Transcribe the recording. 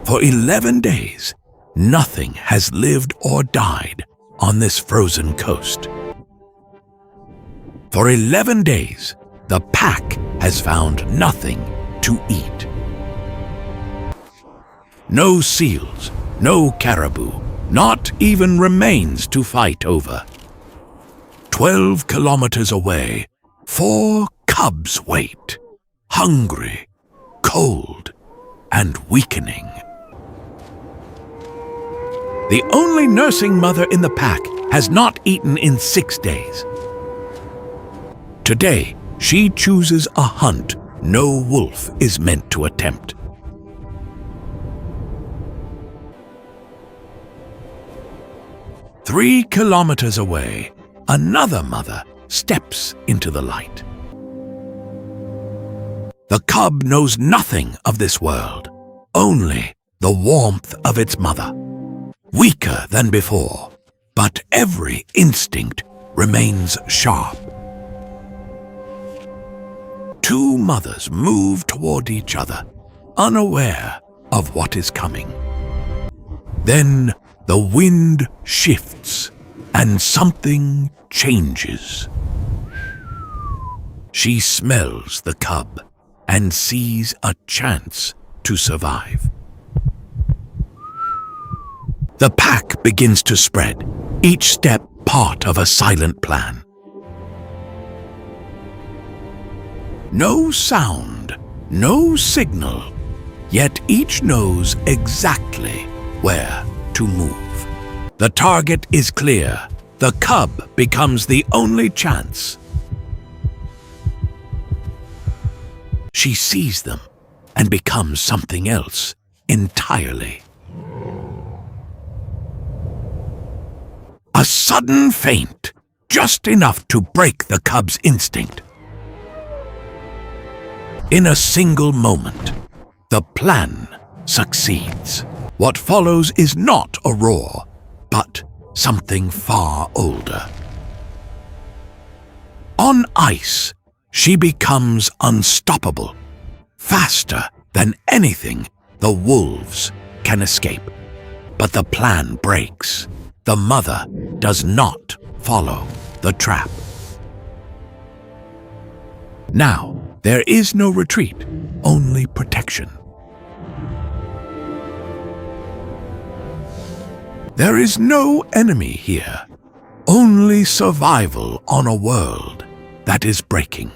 For 11 days, nothing has lived or died on this frozen coast. For 11 days, the pack has found nothing to eat. No seals, no caribou, not even remains to fight over. 12 kilometers away, 4 cubs wait, hungry, cold, and weakening. The only nursing mother in the pack has not eaten in 6 days. Today, she chooses a hunt no wolf is meant to attempt. Three kilometers away, another mother steps into the light. The cub knows nothing of this world, only the warmth of its mother. Weaker than before, but every instinct remains sharp. Two mothers move toward each other, unaware of what is coming. Then the wind shifts and something changes. She smells the cub and sees a chance to survive. The pack begins to spread, each step part of a silent plan. No sound, no signal, yet each knows exactly where to move. The target is clear. The cub becomes the only chance. She sees them and becomes something else entirely. A sudden feint, just enough to break the cub's instinct. In a single moment, the plan succeeds. What follows is not a roar, but something far older. On ice, she becomes unstoppable, faster than anything the wolves can escape. But the plan breaks. The mother does not follow the trap. Now, there is no retreat, only protection. There is no enemy here, only survival on a world that is breaking.